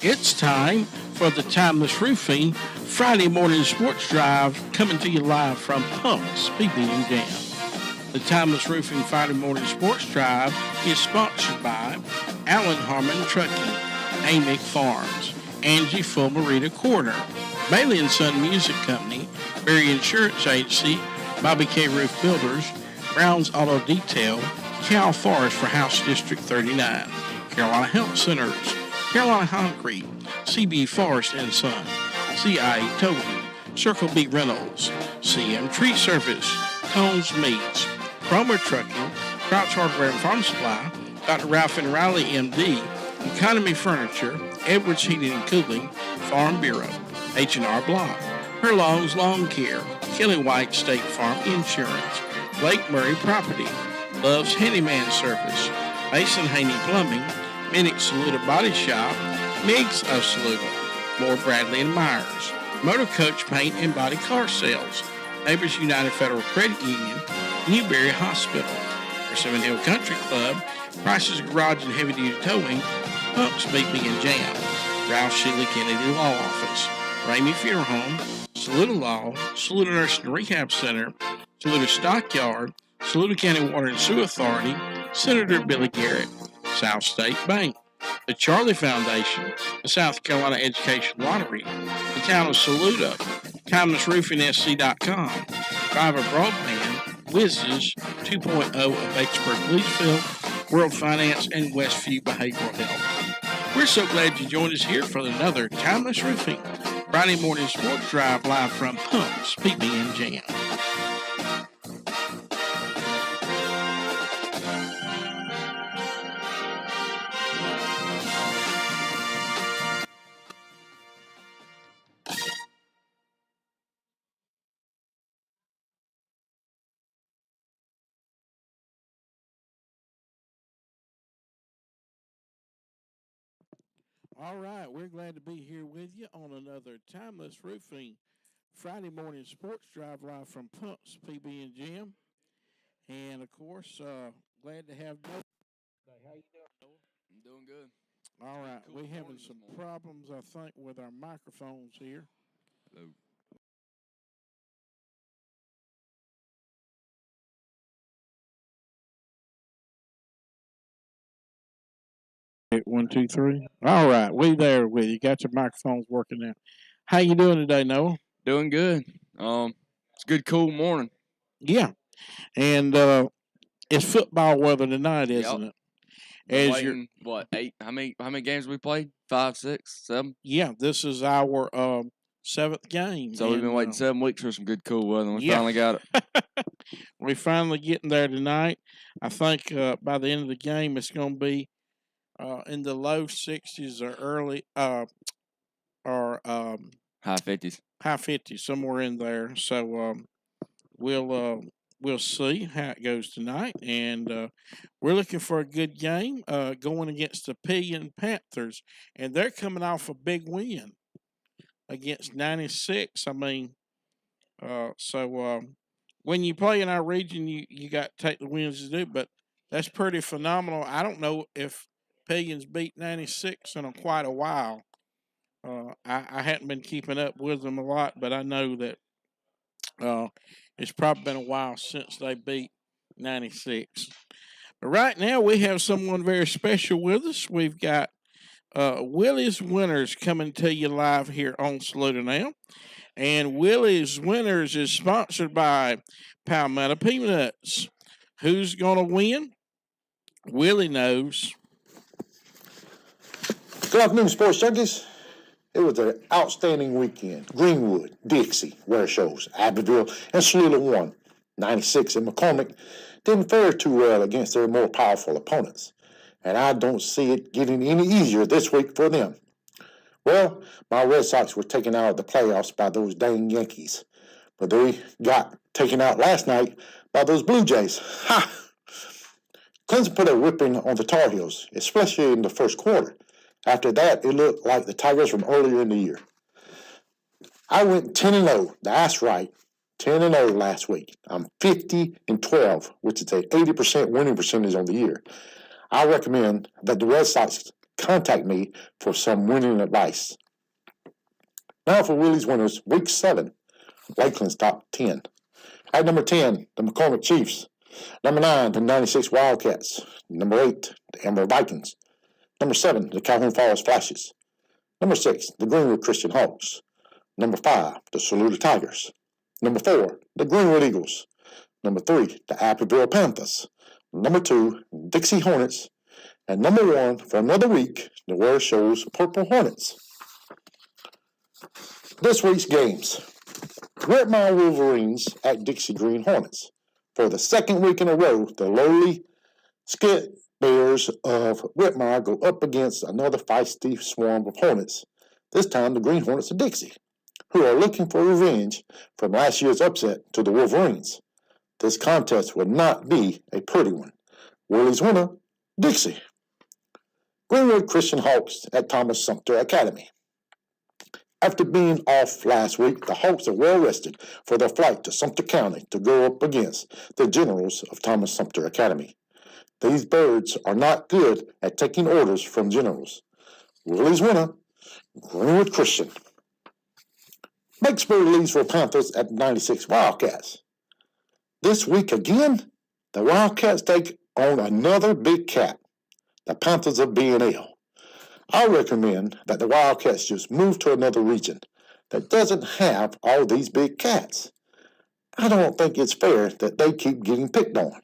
It's time for the Timeless Roofing Friday morning sports drive coming to you live from Pumps PB and Jam. The Timeless Roofing Friday morning sports drive is sponsored by Allen Harmon Trucking, Amick Farms, Angie Fulmerita Corner, Bailey & Son Music Company, Berry Insurance Agency, Bobby K. Roof Builders, Brown's Auto Detail, Cal Forest for House District 39, Carolina Health Centers, Carolina Concrete, CB Forest and Son, CIE Towing, Circle B Reynolds, CM Tree Service, Combs Meats, Cromer Trucking, Crouch Hardware and Farm Supply, Dr. Ralph and Riley MD, Economy Furniture, Edwards Heating and Cooling, Farm Bureau, H&R Block, Herlong's Lawn Care, Kelly White State Farm Insurance, Blake Murray Property, Love's Handyman Service, Mason Haney Plumbing, Minnick Saluda Body Shop, Miggs of Saluda, Moore Bradley and Myers, Motor Coach Paint and Body Car Sales, Neighbors United Federal Credit Union, Newberry Hospital, Persimmon Hill Country Club, Price's Garage and Heavy Duty Towing, Pumps BP and Jam, Ralph Shealy Kennedy Law Office, Ramey Funeral Home, Saluda Law, Saluda Nursing and Rehab Center, Saluda Stockyard, Saluda County Water and Sewer Authority, Senator Billy Garrett, South State Bank, the Charlie Foundation, the South Carolina Education Lottery, the Town of Saluda, TimelessRoofingSC.com, Fiverr Broadband, Whizzes 2.0 of Batesburg Leesville, World Finance, and Westview Behavioral Health. We're so glad you joined us here for another Timeless Roofing Friday morning sports drive live from Pumps PB and Jam. All right, we're glad to be here with you on another Timeless Roofing Friday morning sports drive live from Pumps PB and Jam. And of course, glad to have Noah. How you doing, Noah? I'm doing good. All right, Cool we're having morning some this morning. problems, I think, with our microphones here. Hello. One, two, three. All right, we there with you. Got your microphones working now. How you doing today, Noah? Doing good. It's a good cool morning. Yeah, and it's football weather tonight, isn't Yep. it? Been As you're, waiting. What 8? How many games we played? 5, 6, 7. yeah, this is our seventh game. So we've been waiting 7 weeks for some good cool weather, and we finally got it. We're finally getting there tonight. I think by the end of the game, it's going to be in the low 60s or early or High 50s. high 50s, somewhere in there. So we'll see how it goes tonight, and we're looking for a good game going against the Pillion Panthers, and they're coming off a big win against 96. I mean, when you play in our region, you got to take the wins to do, but that's pretty phenomenal. I don't know if Pillion's beat 96 in quite a while. I hadn't been keeping up with them a lot, but I know that it's probably been a while since they beat 96. But right now, we have someone very special with us. We've got Willie's Winners coming to you live here on SALUDANow. And Willie's Winners is sponsored by Palmetto Peanuts. Who's going to win? Willie knows. Good afternoon, sports junkies. It was an outstanding weekend. Greenwood, Dixie, Ware Shows, Abbeville, and Saluda won. 96 and McCormick didn't fare too well against their more powerful opponents. And I don't see it getting any easier this week for them. Well, my Red Sox were taken out of the playoffs by those dang Yankees. But they got taken out last night by those Blue Jays. Ha! Clemson put a whipping on the Tar Heels, especially in the first quarter. After that, it looked like the Tigers from earlier in the year. I went 10-0. That's right. 10-0 last week. I'm 50-12, which is a 80% winning percentage on the year. I recommend that the Red Sox contact me for some winning advice. Now for Willie's winners, Week 7, Lakeland's top 10. At number 10, the McCormick Chiefs. Number 9, the 96 Wildcats. Number 8, the Emerald Vikings. Number 7, the Calhoun Falls Flashes. Number 6, the Greenwood Christian Hawks. Number 5, the Saluda Tigers. Number 4, the Greenwood Eagles. Number 3, the Abbeville Panthers. Number 2, Dixie Hornets. And number 1, for another week, the Ware Show's Purple Hornets. This week's games. Whitmire Wolverines at Dixie Green Hornets. For the second week in a row, the lowly Skid Bears of Whitmire go up against another feisty swarm of Hornets, this time the Green Hornets of Dixie, who are looking for revenge from last year's upset to the Wolverines. This contest will not be a pretty one. Willie's winner, Dixie. Greenwood Christian Hawks at Thomas Sumter Academy. After being off last week, the Hawks are well rested for their flight to Sumter County to go up against the Generals of Thomas Sumter Academy. These birds are not good at taking orders from generals. Willie's winner, Greenwood Christian. Makesbury Leesville Panthers at 96 Wildcats. This week again, the Wildcats take on another big cat, the Panthers of B&L. I recommend that the Wildcats just move to another region that doesn't have all these big cats. I don't think it's fair that they keep getting picked on.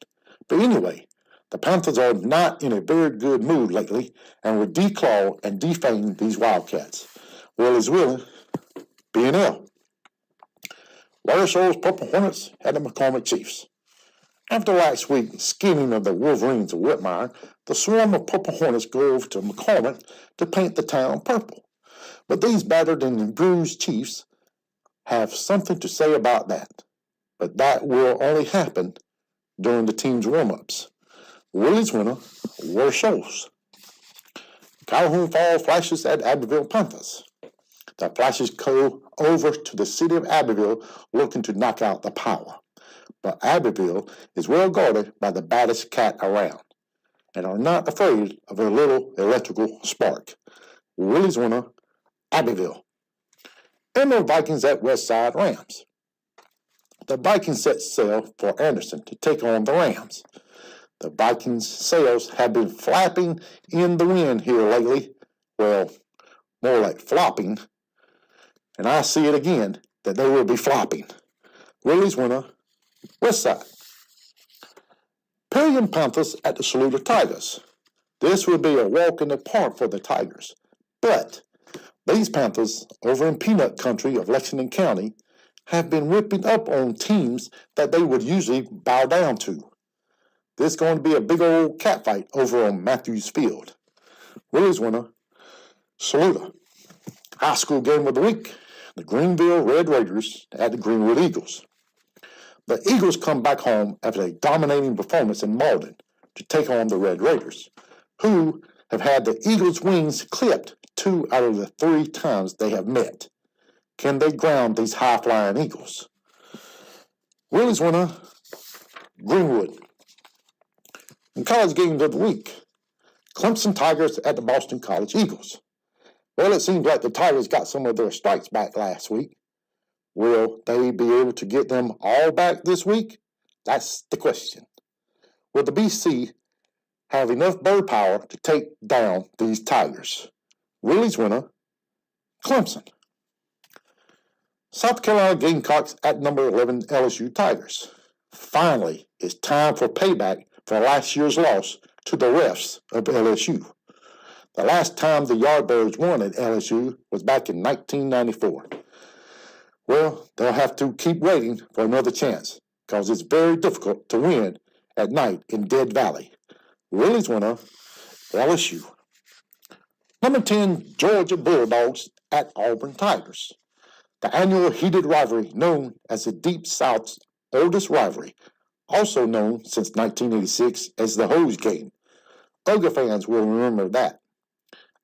But anyway, the Panthers are not in a very good mood lately and will declaw and defame these Wildcats. Willie's willing, B&L. Ware Show's Purple Hornets at the McCormick Chiefs. After last week's scheming of the Wolverines of Whitmire, the swarm of Purple Hornets go over to McCormick to paint the town purple. But these battered and bruised Chiefs have something to say about that. But that will only happen during the team's warm-ups. Willie's winner, Ware Shows. Calhoun Falls Flashes at Abbeville Panthers. The Flashes go over to the city of Abbeville looking to knock out the power. But Abbeville is well guarded by the baddest cat around and are not afraid of a little electrical spark. Willie's winner, Abbeville. Emerald Vikings at Westside Rams. The Vikings set sail for Anderson to take on the Rams. The Vikings' sails have been flapping in the wind here lately. Well, more like flopping. And I see it again that they will be flopping. Willie's winner, Westside. Pillion Panthers at the Saluda Tigers. This will be a walk in the park for the Tigers. But these Panthers over in Peanut Country of Lexington County have been whipping up on teams that they would usually bow down to. There's going to be a big old catfight over on Matthews Field. Willie's winner, Saluda. High school game of the week, the Greenville Red Raiders at the Greenwood Eagles. The Eagles come back home after a dominating performance in Malden to take on the Red Raiders, who have had the Eagles' wings clipped 2 out of the 3 times they have met. Can they ground these high-flying Eagles? Willie's winner, Greenwood. In college games of the week, Clemson Tigers at the Boston College Eagles. Well, it seems like the Tigers got some of their strikes back last week. Will they be able to get them all back this week? That's the question. Will the BC have enough bird power to take down these Tigers? Willie's winner, Clemson. South Carolina Gamecocks at number 11 LSU Tigers. Finally, it's time for payback for last year's loss to the refs of LSU. The last time the Yardbirds won at LSU was back in 1994. Well, they'll have to keep waiting for another chance because it's very difficult to win at night in Dead Valley. Willie's winner, LSU. Number 10, Georgia Bulldogs at Auburn Tigers. The annual heated rivalry known as the Deep South's oldest rivalry, also known since 1986 as the Hose Game. Ogre fans will remember that.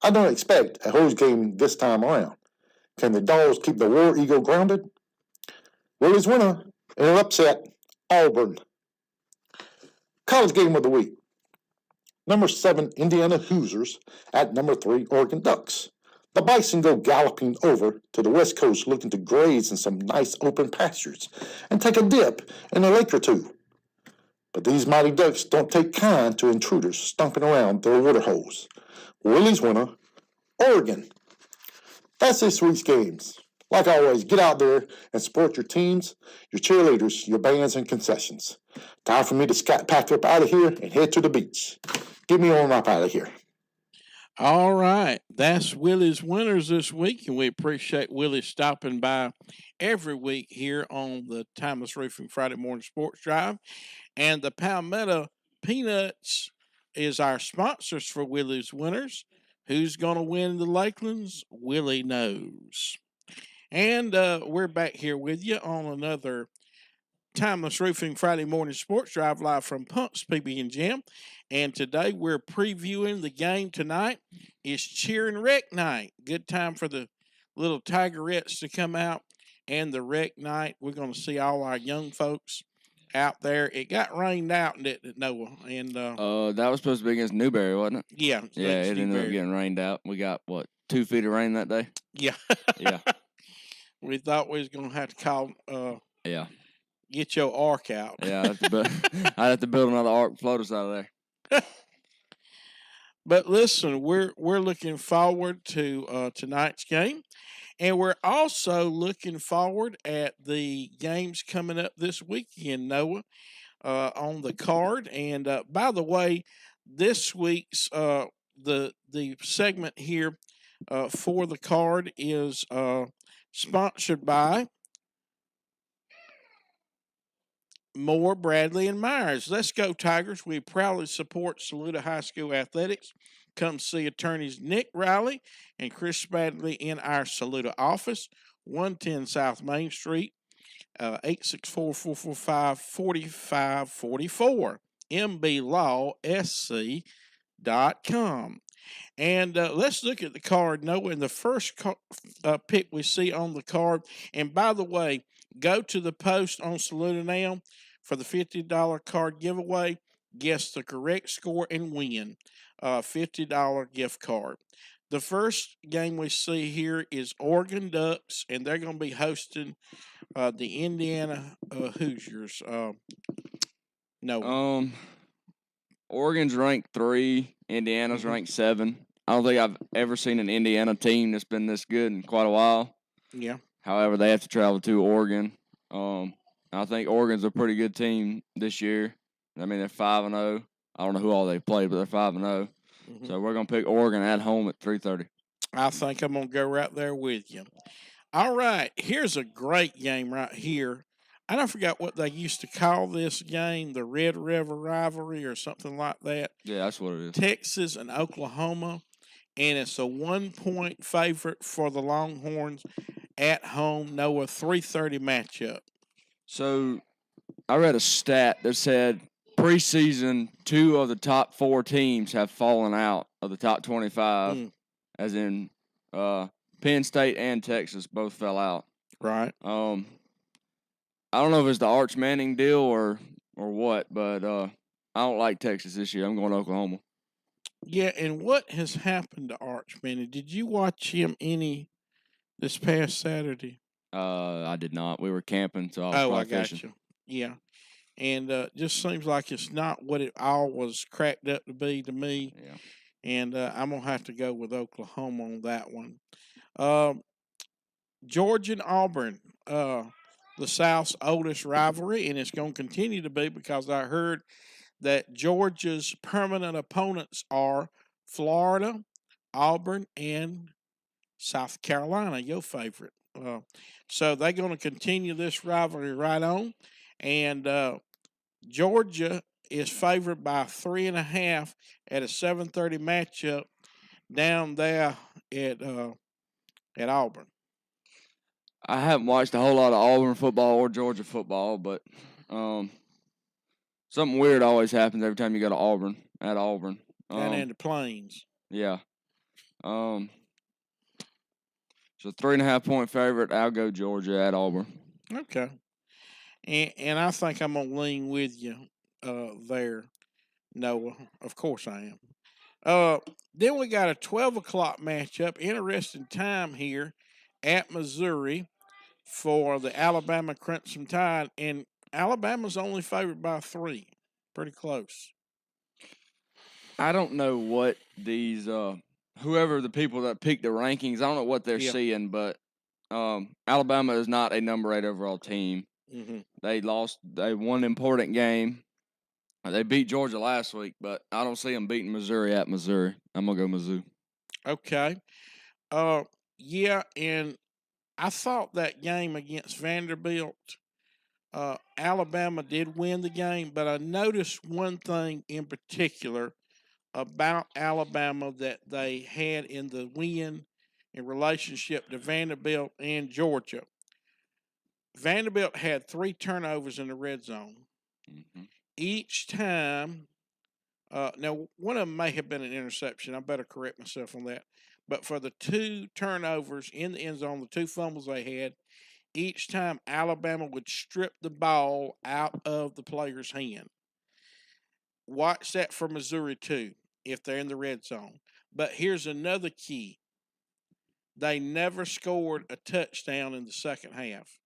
I don't expect a Hose Game this time around. Can the Dogs keep the War Eagle grounded? Willie's winner in an upset, Auburn. College game of the week. number 7 Indiana Hoosiers at number 3 Oregon Ducks. The Bison go galloping over to the West Coast looking to graze in some nice open pastures and take a dip in a lake or two. But these mighty Ducks don't take kind to intruders stomping around their water holes. Willie's winner, Oregon. That's this week's games. Like always, get out there and support your teams, your cheerleaders, your bands, and concessions. Time for me to pack up out of here and head to the beach. Get me on up out of here. All right. That's Willie's winners this week, and we appreciate Willie stopping by every week here on the Timeless Roofing Friday Morning Sports Drive. And the Palmetto Peanuts is our sponsors for Willie's winners. Who's going to win the Lakelands? Willie knows. And we're back here with you on another Timeless Roofing Friday Morning Sports Drive live from Punks PB and Jam. And today we're previewing the game tonight. It's Cheer and Rec Night. Good time for the little Tigerettes to come out. And the Rec Night, we're going to see all our young folks out there. It got rained out, didn't it, Noah? And that was supposed to be against Newberry, wasn't it? yeah, Yeah, it ended up getting rained out. We got, 2 feet of rain that day? Yeah. Yeah. We thought we was going to have to call Yeah. get your ark out. Yeah, I'd have to build another ark and float us out of there. But listen, we're looking forward to tonight's game, and we're also looking forward at the games coming up this weekend, Noah, on the card. And by the way, this week's the segment here for the card is sponsored by Moore, Bradley, and Myers. Let's go, Tigers. We proudly support Saluda High School athletics. Come see attorneys Nick Riley and Chris Spadley in our Saluda office, 110 South Main Street, 864-445-4544, mblawsc.com. And let's look at the card, Noah. And the first pick we see on the card, and by the way, go to the post on SALUDANow for the $50 card giveaway. Guess the correct score and win $50 gift card. The first game we see here is Oregon Ducks, and they're going to be hosting the Indiana Hoosiers. No. Oregon's ranked 3. Indiana's ranked 7. I don't think I've ever seen an Indiana team that's been this good in quite a while. Yeah. However, they have to travel to Oregon. I think Oregon's a pretty good team this year. I mean, they're 5-0. I don't know who all they played, but they're 5-0. Mm-hmm. So we're going to pick Oregon at home at 3:30. I think I'm going to go right there with you. All right, here's a great game right here. I don't forget what they used to call this game, the Red River Rivalry or something like that. Yeah, that's what it is. Texas and Oklahoma, and it's a 1-point favorite for the Longhorns at home. Noah, 3:30 matchup. So I read a stat that said preseason 2 of the top 4 teams have fallen out of the top 25, as in Penn State and Texas both fell out. Right. I don't know if it's the Arch Manning deal or what, but I don't like Texas this year. I'm going to Oklahoma. Yeah, and what has happened to Arch Manning? Did you watch him any this past Saturday? I did not. We were camping, so I was got fishing. you. Yeah. And just seems like it's not what it all was cracked up to be to me. Yeah. And I'm going to have to go with Oklahoma on that one. Georgia and Auburn, the South's oldest rivalry, and it's going to continue to be because I heard that Georgia's permanent opponents are Florida, Auburn, and South Carolina, your favorite. So they're going to continue this rivalry right on. And Georgia is favored by 3.5 at a 7:30 matchup down there at Auburn. I haven't watched a whole lot of Auburn football or Georgia football, but something weird always happens every time you go to Auburn, at Auburn. Down in the Plains. Yeah. So 3.5-point favorite. I'll go Georgia at Auburn. Okay. And I think I'm going to lean with you there. Noah. Of course I am. Then we got a 12 o'clock matchup. Interesting time here at Missouri for the Alabama Crimson Tide, and Alabama's only favored by 3. Pretty close. I don't know what these whoever the people that pick the rankings, I don't know what they're Yeah. seeing, but Alabama is not a number 8 overall team. Mm-hmm. They won an important game. They beat Georgia last week, but I don't see them beating Missouri at Missouri. I'm gonna go Mizzou. Okay. Yeah, and I thought that game against Vanderbilt, Alabama did win the game, but I noticed one thing in particular about Alabama that they had in the win in relationship to Vanderbilt and Georgia. Vanderbilt had 3 turnovers in the red zone. Mm-hmm. Each time, now one of them may have been an interception. I better correct myself on that. But for the 2 turnovers in the end zone, the 2 fumbles they had, each time Alabama would strip the ball out of the player's hand. Watch that for Missouri too, if they're in the red zone. But here's another key. They never scored a touchdown in the second half.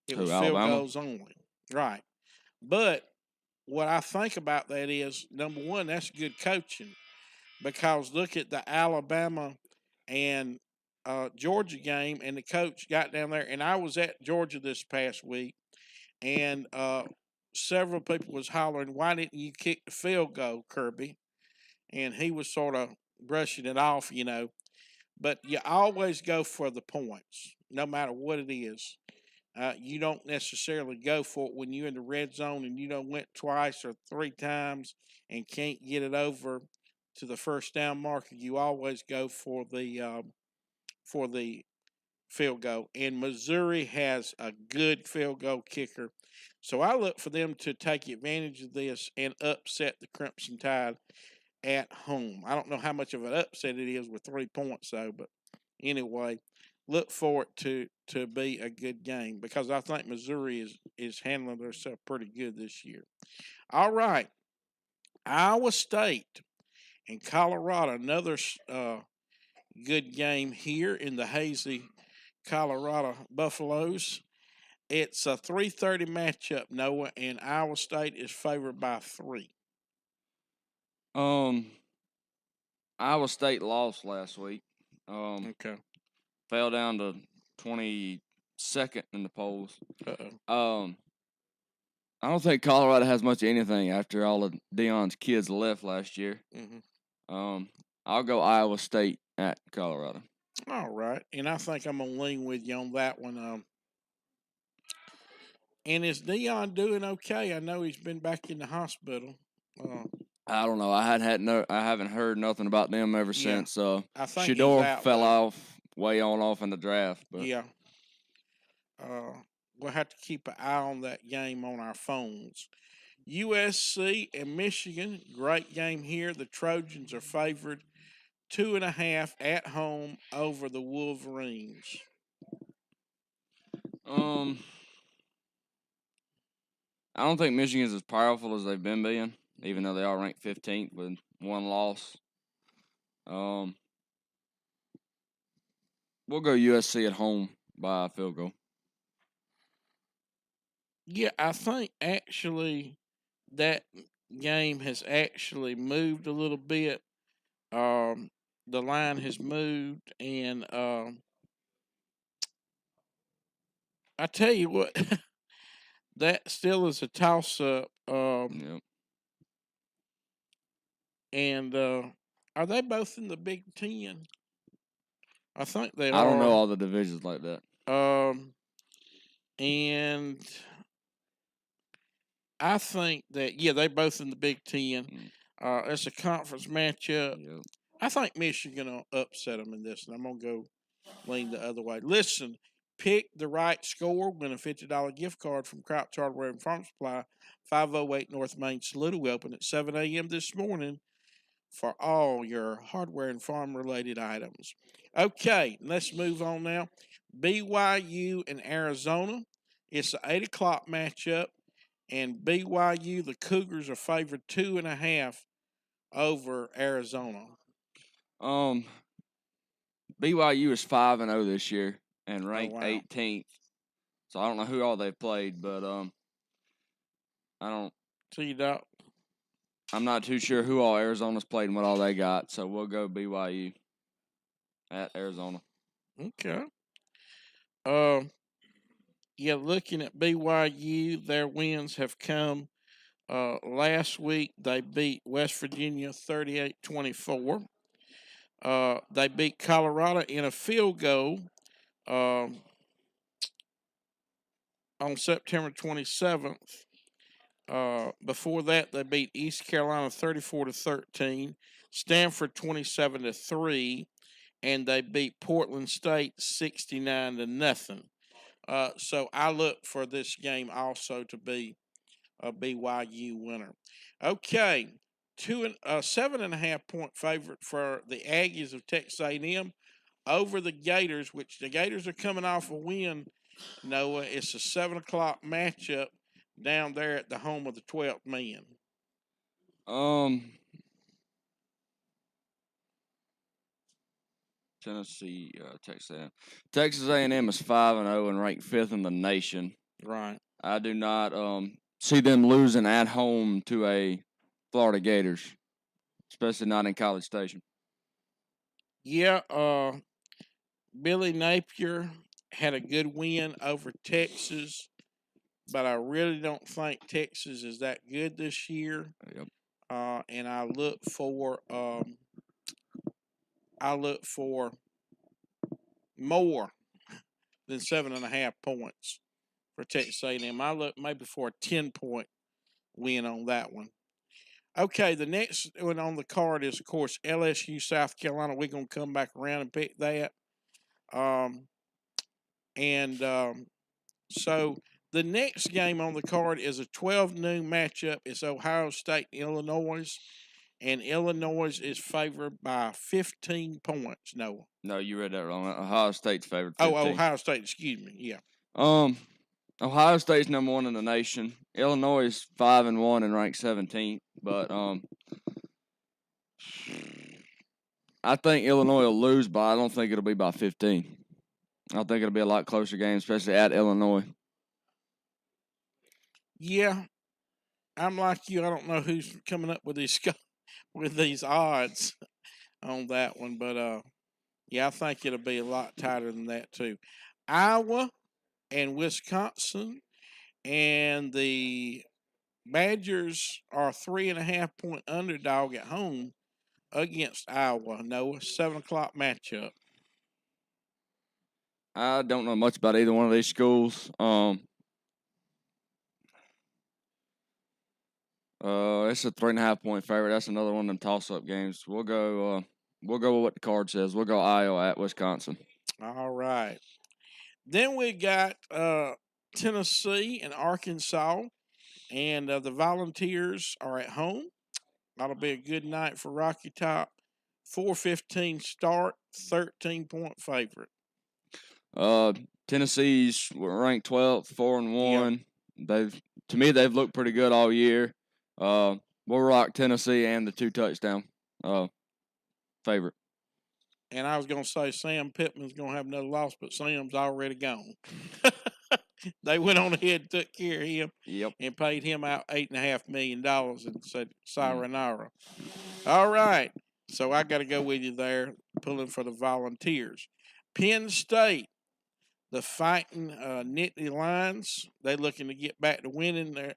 It was field goals only. Right. But what I think about that is, number one, that's good coaching. Because look at the Alabama and Georgia game, and the coach got down there, and I was at Georgia this past week, and several people was hollering, "Why didn't you kick the field goal, Kirby?" And he was sort of brushing it off, But you always go for the points, no matter what it is. You don't necessarily go for it when you're in the red zone and you don't went twice or 3 times and can't get it over to the first down marker. You always go for the field goal. And Missouri has a good field goal kicker, so I look for them to take advantage of this and upset the Crimson Tide at home. I don't know how much of an upset it is with 3 points though, but anyway, look for it to be a good game because I think Missouri is handling themselves pretty good this year. All right, Iowa State and Colorado, another good game here in the hazy Colorado Buffaloes. It's a 3:30 matchup, Noah, and Iowa State is favored by 3. Iowa State lost last week. Okay. Fell down to 22nd in the polls. Uh-oh. I don't think Colorado has much of anything after all of Deion's kids left last year. Mm-hmm. I'll go Iowa State at Colorado. All right, and I think I'm gonna lean with you on that one. And is Deion doing okay? I know he's been back in the hospital. I don't know. I haven't heard nothing about them ever since. I think Shador fell off in the draft. But yeah. We'll have to keep an eye on that game on our phones. USC and Michigan, great game here. The Trojans are favored 2.5 at home over the Wolverines. I don't think Michigan's as powerful as they've been being, even though they are ranked 15th with 1 loss. We'll go USC at home by a field goal. Yeah, I think actually that game has actually moved a little bit. The line has moved, and I tell you what, that still is a toss-up. Yep. And are they both in the Big Ten? I think they are. I don't know all the divisions like that. And I think that they're both in the Big Ten. It's a conference matchup. Yep. I think Michigan will upset them in this, and I'm gonna go lean the other way. Listen, pick the right score. Win a $50 gift card from Crouch Hardware and Farm Supply, 508 North Main Saluda. We open at 7 a.m. this morning for all your hardware and farm-related items. Okay, let's move on now. BYU and Arizona. It's an 8 o'clock matchup, and BYU, the Cougars, are favored 2.5 over Arizona? BYU is 5-0 this year and Oh, ranked wow. 18th. So I don't know who all they've played, but I don't. T-Dot. I'm not too sure who all Arizona's played and what all they got. So we'll go BYU at Arizona. Okay. Yeah, looking at BYU, their wins have come. Last week, they beat West Virginia 38-24. They beat Colorado in a field goal on September 27th. Before that, they beat East Carolina 34-13, Stanford 27-3, and they beat Portland State 69-0. So I look for this game also to be a BYU winner. Okay, 7.5 point favorite for the Aggies of Texas A&M over the Gators, which the Gators are coming off a win. Noah, it's a 7 o'clock matchup down there at the home of the 12th man. Tennessee, Texas A&M. Texas A&M is 5-0 and ranked 5th in the nation. Right. I do not see them losing at home to a Florida Gators, especially not in College Station. Yeah, Billy Napier had a good win over Texas, but I really don't think Texas is that good this year. Yep. And I look for more than 7.5 points for Texas A&M. I look maybe for a 10-point win on that one. Okay, the next one on the card is, of course, LSU, South Carolina. We're going to come back around and pick that. So the next game on the card is a 12 noon matchup. It's Ohio State, Illinois, and Illinois is favored by 15 points. Noah. No, you read that wrong. Ohio State's favored. 15. Oh, Ohio State. Excuse me. Yeah. Ohio State's number 1 in the nation. Illinois is 5-1 and ranked 17th. But I think Illinois will lose, but I don't think it'll be by 15. I think it'll be a lot closer game, especially at Illinois. Yeah, I'm like you. I don't know who's coming up with these odds on that one, but yeah, I think it'll be a lot tighter than that too. Iowa and Wisconsin, and the Badgers are 3.5 point underdog at home against Iowa. Noah, 7 o'clock matchup. I don't know much about either one of these schools. It's a 3.5 point favorite. That's another one of them toss-up games. We'll go with what the card says. We'll go Iowa at Wisconsin. All right. Then we got Tennessee and Arkansas, and the Volunteers are at home. That'll be a good night for Rocky Top. 4:15 start, 13-point favorite. Tennessee's ranked 12th, 4-1. Yep. They've looked pretty good all year. We'll rock Tennessee and the 2-touchdown favorite. And I was going to say Sam Pittman's going to have another loss, but Sam's already gone. They went on ahead and took care of him. Yep. And paid him out $8.5 million and said, sayonara. All right. So I got to go with you there, pulling for the Volunteers. Penn State, the fighting Nittany Lions, they're looking to get back to winning there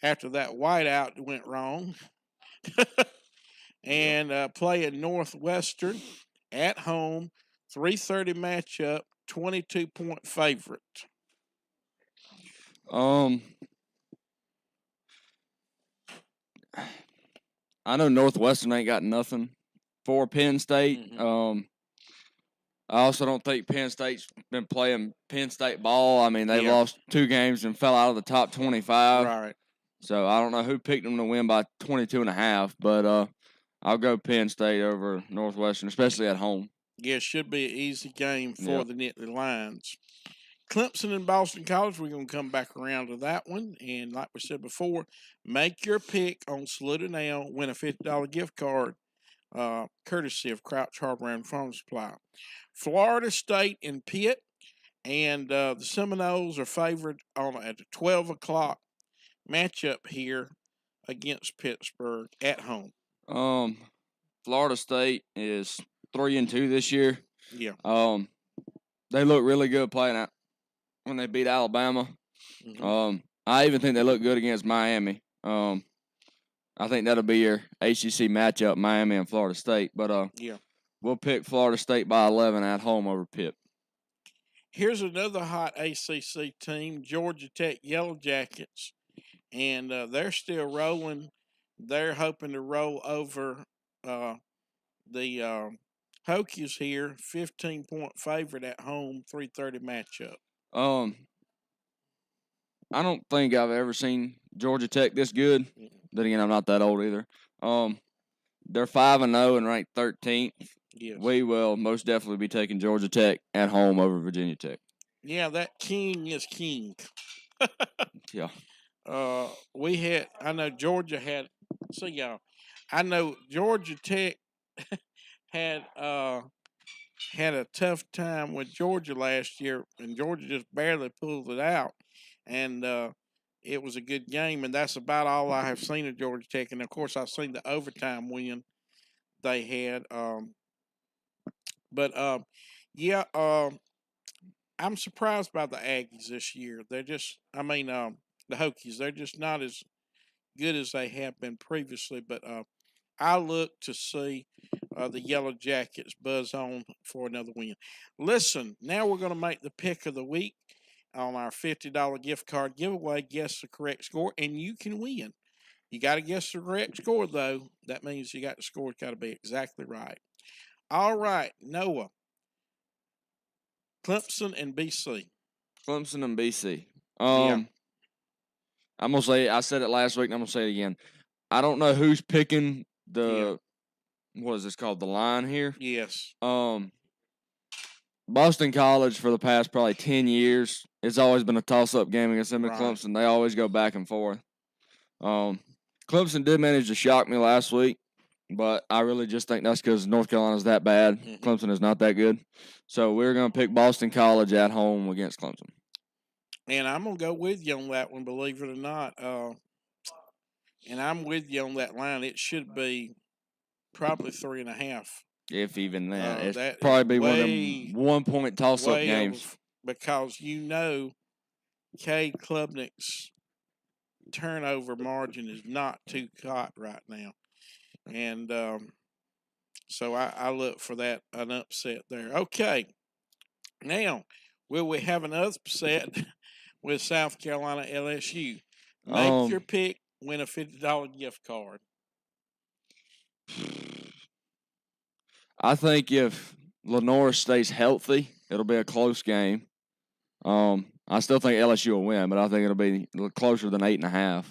after that whiteout went wrong. And playing Northwestern at home, 3:30 matchup, 22-point favorite. I know Northwestern ain't got nothing for Penn State. Mm-hmm. I also don't think Penn State's been playing Penn State ball. I mean, they lost 2 games and fell out of the top 25. Right. So I don't know who picked them to win by 22.5, but I'll go Penn State over Northwestern, especially at home. Yeah, it should be an easy game for the Nittany Lions. Clemson and Boston College, we're going to come back around to that one. And like we said before, make your pick on SALUDANow, win a $50 gift card, courtesy of Crouch Harbor and Farm Supply. Florida State and Pitt, and the Seminoles are favored at a 12 o'clock matchup here against Pittsburgh at home. Florida State is 3-2 this year. Yeah. They look really good playing out when they beat Alabama. Mm-hmm. I even think they look good against Miami. I think that'll be your ACC matchup, Miami and Florida State. But yeah, we'll pick Florida State by 11 at home over Pitt. Here's another hot ACC team, Georgia Tech Yellow Jackets, and they're still rolling. They're hoping to roll over the Hokies here, 15-point favorite at home, 3:30 matchup. I don't think I've ever seen Georgia Tech this good. Then again, I'm not that old either. They're 5-0 and ranked 13th. Yes. We will most definitely be taking Georgia Tech at home over Virginia Tech. Yeah, that king is king. Yeah. I know Georgia had. So y'all, I know Georgia Tech had a tough time with Georgia last year, and Georgia just barely pulled it out. And it was a good game, and that's about all I have seen of Georgia Tech. And of course, I've seen the overtime win they had. I'm surprised by the Aggies this year. They're just, the Hokies. They're just not as good as they have been previously. But I look to see the Yellow Jackets buzz on for another win. Listen, now we're going to make the pick of the week on our $50 gift card giveaway. Guess the correct score, and you can win. You got to guess the correct score, though. That means you got the score got to be exactly right. All right, Noah. Clemson and BC. Clemson and BC. Yeah. I'm gonna say I said it last week, and I'm gonna say it again. I don't know who's picking what is this called? The line here? Yes. Boston College for the past probably 10 years, it's always been a toss-up game against them and Right. Clemson. They always go back and forth. Clemson did manage to shock me last week, but I really just think that's because North Carolina's that bad. Mm-hmm. Clemson is not that good. So we're going to pick Boston College at home against Clemson. And I'm going to go with you on that one, believe it or not. And I'm with you on that line. It should be probably 3.5. If even that. It's that probably be one of them one-point toss-up games. Because Cade Klubnik's turnover margin is not too hot right now. And so I look for an upset there. Okay. Now, will we have an upset with South Carolina LSU? Make your pick, win a $50 gift card. I think if Lenore stays healthy, it'll be a close game. I still think LSU will win, but I think it'll be a little closer than 8.5.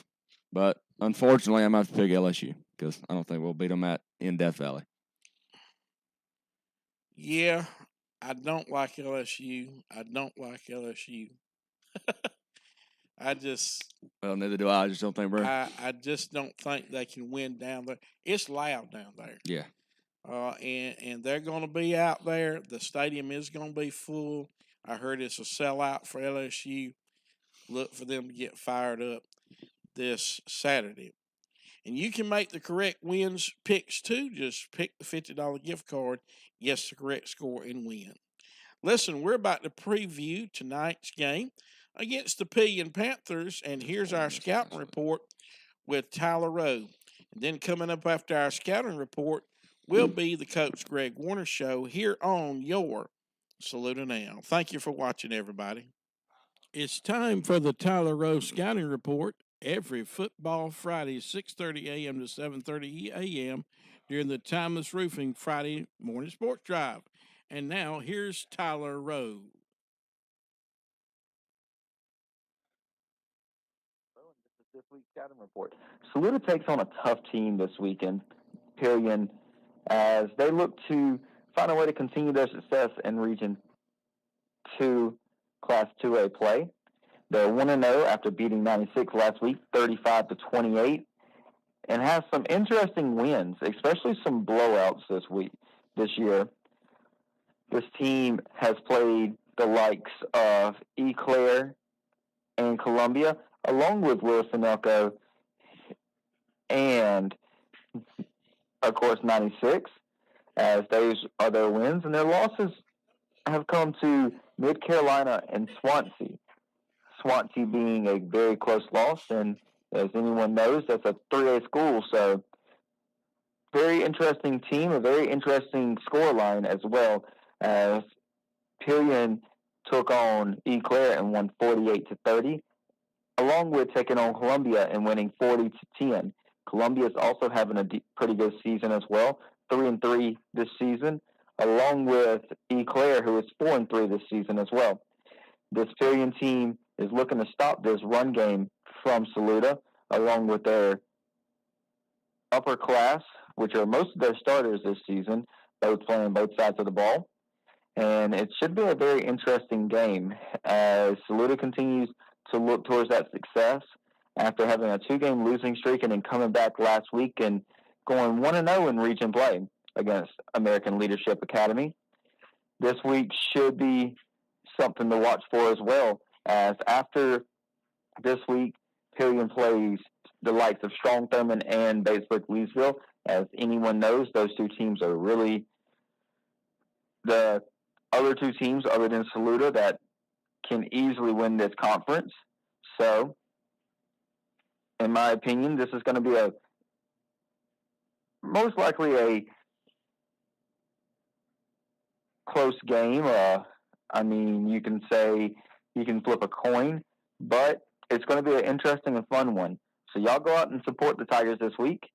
But unfortunately, I'm going to have to pick LSU because I don't think we'll beat them in Death Valley. Yeah, I don't like LSU. Well, neither do I. I just don't think we're. I just don't think they can win down there. It's loud down there. Yeah. And they're going to be out there. The stadium is going to be full. I heard it's a sellout for LSU. Look for them to get fired up this Saturday. And you can make the correct wins picks too. Just pick the $50 gift card, guess the correct score, and win. Listen, we're about to preview tonight's game against the Pillion Panthers, and here's our scouting report with Tyler Rowe. And then coming up after our scouting report will be the Coach Greg Warner Show here on your SALUDANow. Thank you for watching, everybody. It's time for the Tyler Rowe Scouting Report every football Friday, 6:30 a.m. to 7:30 a.m. during the Timeless Roofing Friday Morning Sports Drive. And now, here's Tyler Rowe. This week's scouting report. Saluda takes on a tough team this weekend, Pillion, as they look to find a way to continue their success in Region 2. Class 2A play. They're 1-0 after beating 96 last week, 35-28, and has some interesting wins, especially some blowouts this year. This team has played the likes of Eclair and Columbia, along with Wilson-Elko and, of course, 96, as those are their wins. And their losses have come to Mid Carolina and Swansea. Swansea being a very close loss, and as anyone knows, that's a 3A school, so very interesting team, a very interesting scoreline as well, as Pillion took on Eclair and won 48-30, along with taking on Columbia and winning 40-10. Columbia is also having a pretty good season as well, 3-3 this season, along with Eclair, who is 4-3 this season as well. This Pillion team is looking to stop this run game from Saluda, along with their upper class, which are most of their starters this season, both playing both sides of the ball. And it should be a very interesting game as Saluda continues to look towards that success after having a 2-game losing streak and then coming back last week and going 1-0 in region play against American Leadership Academy. This week should be something to watch for as well, as after this week, Pillion plays the likes of Strong Thurman and Batesburg-Leesville. As anyone knows, those two teams are really the other two teams other than Saluda that can easily win this conference. So, in my opinion, this is going to be most likely a close game. You can say you can flip a coin, but it's going to be an interesting and fun one. So y'all go out and support the Tigers this week.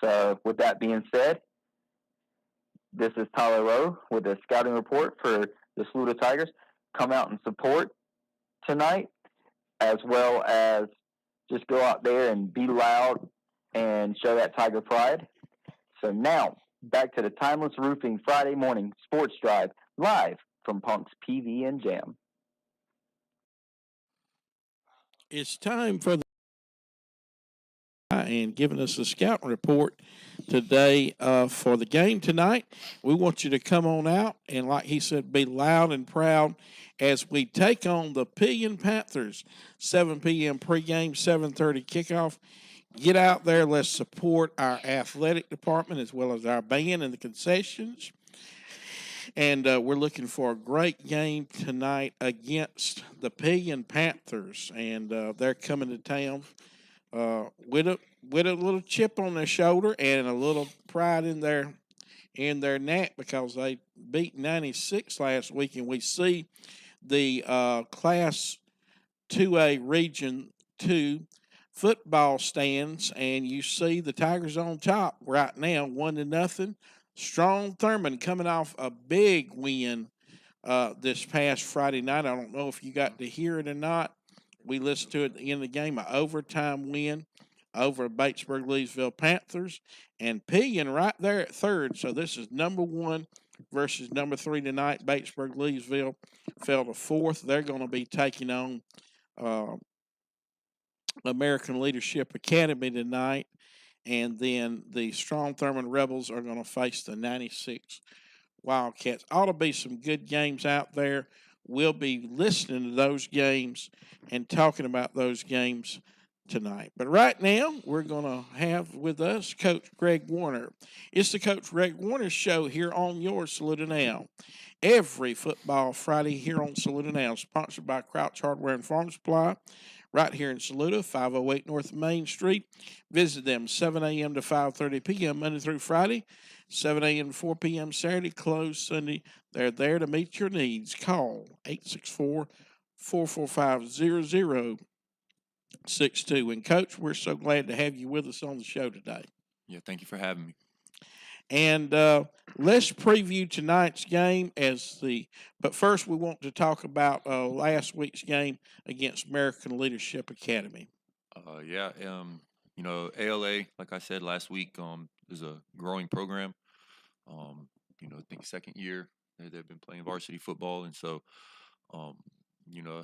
So with that being said, this is Tyler Rowe with a scouting report for the Saluda Tigers. Come out and support tonight, as well as just go out there and be loud and show that Tiger pride. So now, back to the Timeless Roofing Friday morning sports drive, live from Punk's PV and Jam. It's time for the and giving us a scouting report today for the game tonight. We want you to come on out and, like he said, be loud and proud as we take on the Pillion Panthers. 7 p.m. pregame, 7:30 kickoff. Get out there. Let's support our athletic department as well as our band and the concessions. And we're looking for a great game tonight against the Pillion Panthers. And they're coming to town with a little chip on their shoulder and a little pride in their neck because they beat 96 last week, and we see the Class 2A Region 2 football stands, and you see the Tigers on top right now, 1-0. Strong Thurman coming off a big win this past Friday night. I don't know if you got to hear it or not. We listened to it at the end of the game, an overtime win over Batesburg-Leesville Panthers, and Pillion right there at third. So this is number 1 versus number 3 tonight. Batesburg-Leesville fell to fourth. They're going to be taking on American Leadership Academy tonight, and then the Strong Thurman Rebels are going to face the 96 Wildcats. Ought to be some good games out there. We'll be listening to those games and talking about those games tonight. But right now, we're going to have with us Coach Greg Warner. It's the Coach Greg Warner Show here on your SALUDANow. Every football Friday here on SALUDANow, sponsored by Crouch Hardware and Farm Supply, right here in Saluda, 508 North Main Street. Visit them 7 a.m. to 5:30 p.m. Monday through Friday, 7 a.m. to 4 p.m. Saturday, closed Sunday. They're there to meet your needs. Call 864-445-0062. And, Coach, we're so glad to have you with us on the show today. Yeah, thank you for having me. And let's preview tonight's game but first we want to talk about last week's game against American Leadership Academy. ALA, like I said last week, is a growing program. I think second year they've been playing varsity football, and so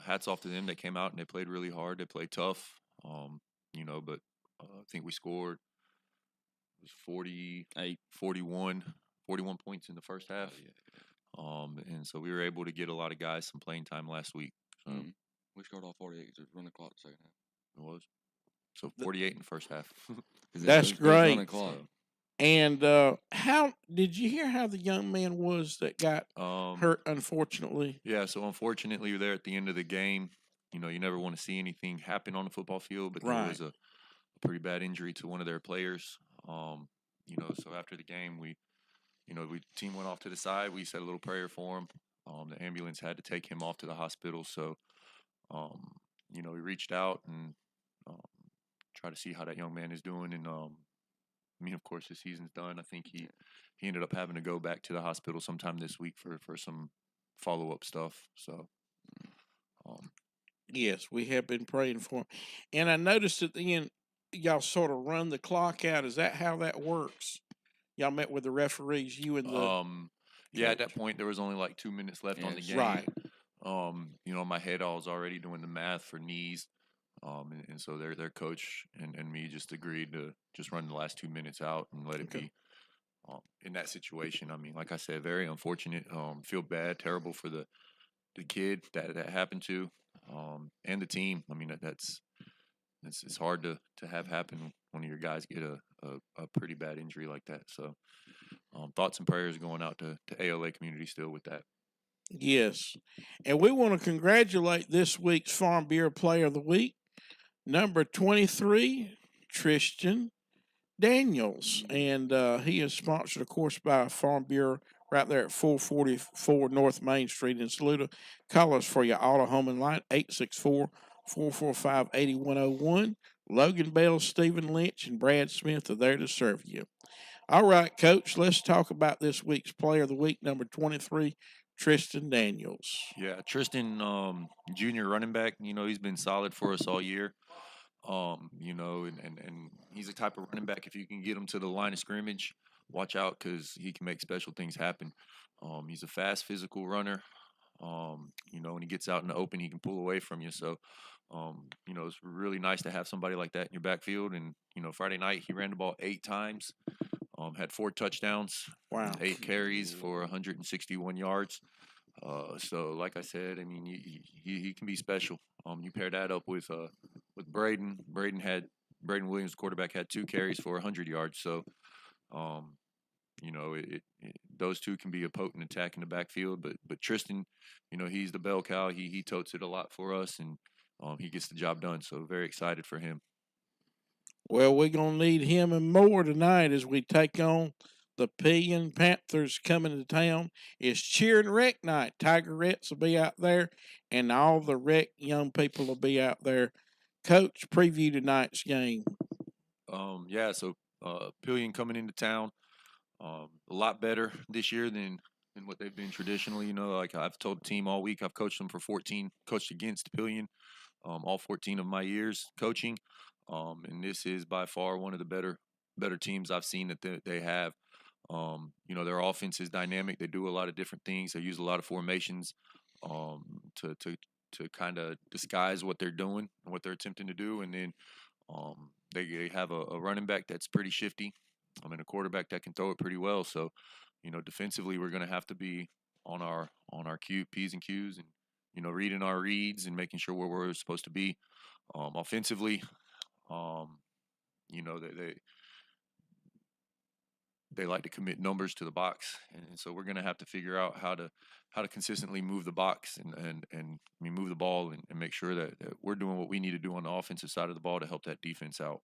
hats off to them. They came out and they played really hard. They played tough. But I think we scored it was 48, 41 points in the first half. And so we were able to get a lot of guys some playing time last week. So We scored all 48 to run the clock the second half. it was. So 48 in the first half. That's great. Running clock. And how did you hear how the young man was that got hurt? Unfortunately, Yeah. So unfortunately, there at the end of the game, you never want to see anything happen on the football field, but there was a pretty bad injury to one of their players. So after the game, we team went off to the side. We said a little prayer for him. The ambulance had to take him off to the hospital. So, we reached out and try to see how that young man is doing. And of course, the season's done. I think he ended up having to go back to the hospital sometime this week for some follow-up stuff. So, yes, we have been praying for him. And I noticed at the end, y'all sort of run the clock out. Is that how that works? Y'all met with the referees, you and the yeah, at that point there was only like 2 minutes left on the game. Right. In my head I was already doing the math for knees. And so their coach and me just agreed to just run the last 2 minutes out and let it be. In that situation, like I said, very unfortunate. Feel bad, terrible for the kid that happened to, and the team. It's hard to have happen when one of your guys get a pretty bad injury like that. So thoughts and prayers going out to ALA community still with that. Yes. And we want to congratulate this week's Farm Bureau Player of the Week, number 23, Tristan Daniels. And he is sponsored, of course, by Farm Bureau right there at 444 North Main Street in Saluda. Call us for your auto, home, and light, 864-445-8101. Logan Bell, Stephen Lynch, and Brad Smith are there to serve you. All right, Coach, let's talk about this week's Player of the Week, number 23, Tristan Daniels. Yeah, Tristan, junior running back, he's been solid for us all year. And he's the type of running back, if you can get him to the line of scrimmage, watch out because he can make special things happen. He's a fast, physical runner. When he gets out in the open, he can pull away from you. So, it's really nice to have somebody like that in your backfield. And, Friday night, he ran the ball 8 times, had 4 touchdowns, Wow, 8 carries for 161 yards. So, like I said, he can be special. You pair that up with Braden. Braden Williams, quarterback, had 2 carries for 100 yards. So, those two can be a potent attack in the backfield. But Tristan, he's the bell cow. He totes it a lot for us, and he gets the job done. So, very excited for him. Well, we're going to need him and more tonight as we take on the Pillion Panthers coming to town. It's cheer and rec night. Tigerettes will be out there, and all the rec young people will be out there. Coach, preview tonight's game. So Pillion coming into town, a lot better this year than what they've been traditionally. Like I've told the team all week, I've coached them for 14, coached against Pillion, all 14 of my years coaching. And this is by far one of the better teams I've seen that they have. Their offense is dynamic. They do a lot of different things. They use a lot of formations to kind of disguise what they're doing and what they're attempting to do. And then they have a running back that's pretty shifty. A quarterback that can throw it pretty well. So, defensively, we're going to have to be on our P's and Q's and, reading our reads and making sure where we're supposed to be. Offensively, they like to commit numbers to the box, and so we're going to have to figure out how to consistently move the box and move the ball and make sure that we're doing what we need to do on the offensive side of the ball to help that defense out.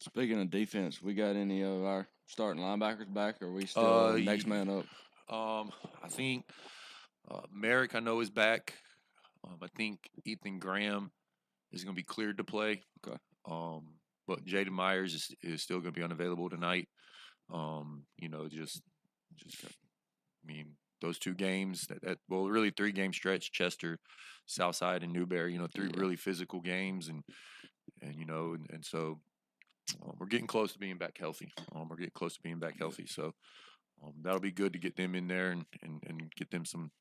Speaking of defense, we got any of our starting linebackers back, or are we still next man up? I think Merrick, I know, is back. I think Ethan Graham is going to be cleared to play. Okay. But Jaden Myers is still going to be unavailable tonight. Those 2 games, really 3-game stretch, Chester, Southside, and Newberry, 3 really physical games. And so we're getting close to being back healthy. So that'll be good to get them in there and get them some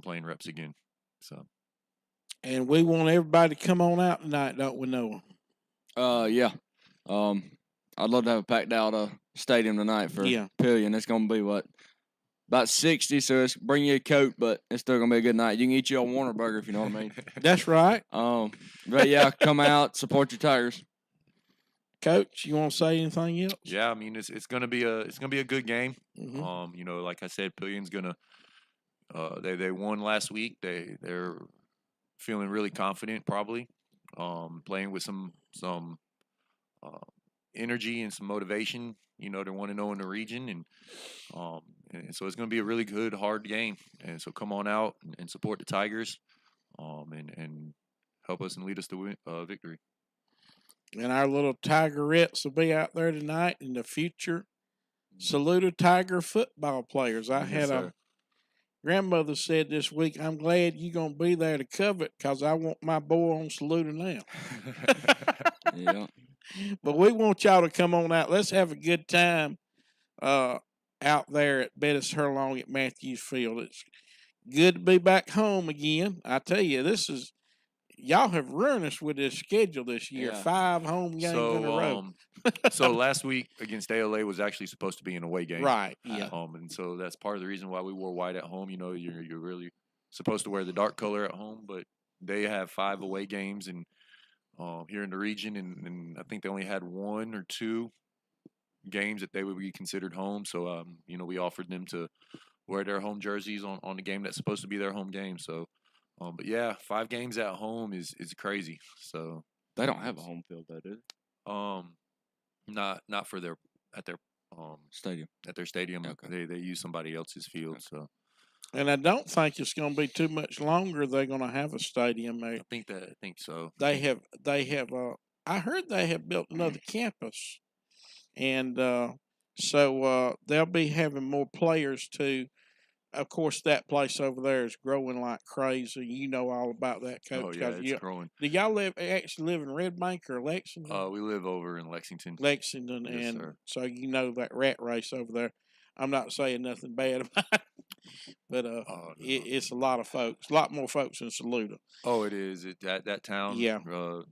playing reps again. So. And we want everybody to come on out tonight, don't we, Noah? Yeah. I'd love to have a packed out stadium tonight for Pillion. It's gonna be about 60, so it's bring you a coat, but it's still gonna be a good night. You can eat your own Warner burger if you know what I mean. That's right. But yeah, come out, support your Tigers. Coach, you want to say anything else? Yeah, I mean it's gonna be a good game. Mm-hmm. You know, like I said, Pillion's gonna they won last week. They're feeling really confident, probably. Playing with some energy and some motivation. You know, they want to know in the region, and so it's going to be a really good, hard game. And so come on out and support the Tigers, and help us and lead us to victory. And our little Tigerettes will be out there tonight in the future. Saluda Tiger football players. I had a grandmother said this week, I'm glad you're going to be there to cover it because I want my boy on SALUDANow. Yeah. But we want y'all to come on out. Let's have a good time out there at Bettis Hurlong at Matthews Field. It's good to be back home again. I tell you, y'all have ruined us with this schedule this year. Yeah. 5 home games in a row. So last week against ALA was actually supposed to be an away game. Right, yeah. And so that's part of the reason why we wore white at home. You know, you're really supposed to wear the dark color at home, but they have 5 away games and here in the region, and I think they only had 1 or 2 games that they would be considered home. So, you know, we offered them to wear their home jerseys on the game that's supposed to be their home game. So, but yeah, 5 games at home is crazy. So they don't have a home field though, do they? Not for their stadium. At their stadium, okay. They use somebody else's field. Okay. So. And I don't think it's going to be too much longer. They're going to have a stadium there. I think so. They have. I heard they have built another campus, and so they'll be having more players too. Of course, that place over there is growing like crazy. You know all about that, Coach. Oh yeah, it's growing. Do y'all actually live in Red Bank or Lexington? We live over in Lexington. Lexington, yes, and sir. So you know that rat race over there. I'm not saying nothing bad about it, but no. It's a lot of folks, a lot more folks in Saluda. Oh, it is. That town. Yeah.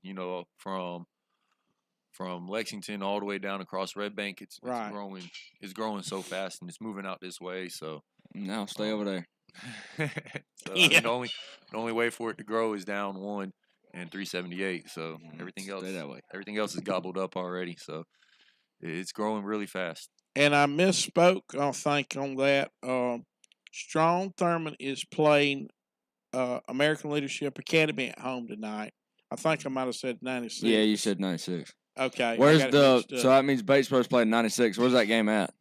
You know, from Lexington all the way down across Red Bank, it's growing. It's growing so fast, and it's moving out this way. So now stay over there. So, yeah. I mean, the only way for it to grow is down 1 and 378. So everything else is gobbled up already. So it's growing really fast. And I misspoke, I think, on that. Strong Thurman is playing American Leadership Academy at home tonight. I think I might have said 96. Yeah, you said 96. Okay. So that means Batesburg's playing 96. Where's that game at?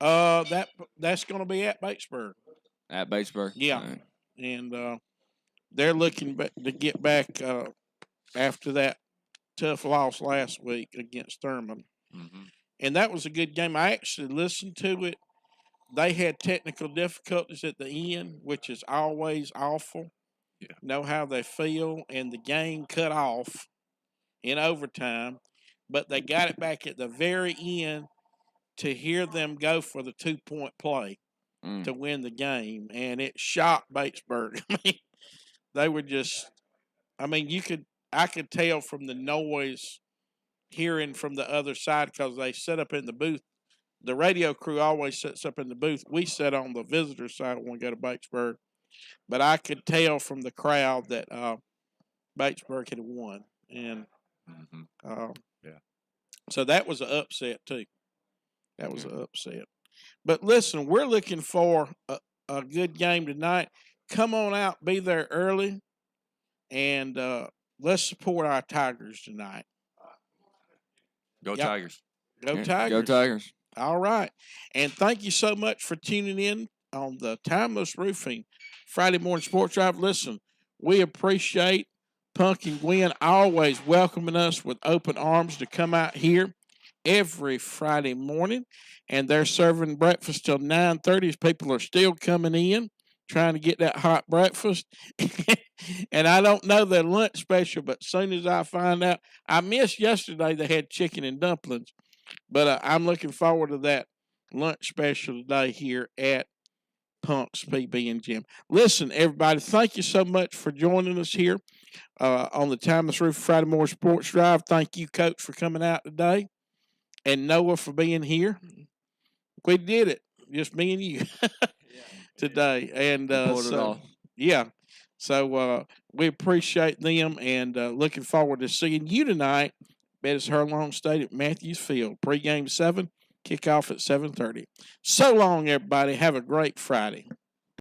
That's going to be at Batesburg. At Batesburg? Yeah. Right. And they're looking to get back after that tough loss last week against Thurman. Mm-hmm. And that was a good game. I actually listened to it. They had technical difficulties at the end, which is always awful. Yeah. Know how they feel, and the game cut off in overtime, but they got it back at the very end to hear them go for the 2-point play to win the game, and it shocked Batesburg. I mean, they were just – I could tell from the noise hearing from the other side because they set up in the booth. The radio crew always sets up in the booth. We sat on the visitor side when we go to Batesburg. But I could tell from the crowd that Batesburg had won. And so that was an upset, too. That was an upset. But listen, we're looking for a good game tonight. Come on out, be there early, and let's support our Tigers tonight. Go Tigers. Go Tigers. Go Tigers. All right. And thank you so much for tuning in on the Timeless Roofing Friday Morning Sports Drive. Listen, we appreciate Punk and Gwen always welcoming us with open arms to come out here every Friday morning. And they're serving breakfast till 9:30. People are still coming in trying to get that hot breakfast. And I don't know their lunch special, but as soon as I find out, I missed yesterday they had chicken and dumplings, but I'm looking forward to that lunch special today here at Punks, PB, and Jim. Listen, everybody, thank you so much for joining us here on the Timeless Roof Friday Morning Sports Drive. Thank you, Coach, for coming out today, and Noah for being here. We did it, just me and you today. And yeah, so we appreciate them and looking forward to seeing you tonight. Bettis Hurlong State at Matthews Field. Pregame 7, kickoff at 7:30. So long, everybody. Have a great Friday.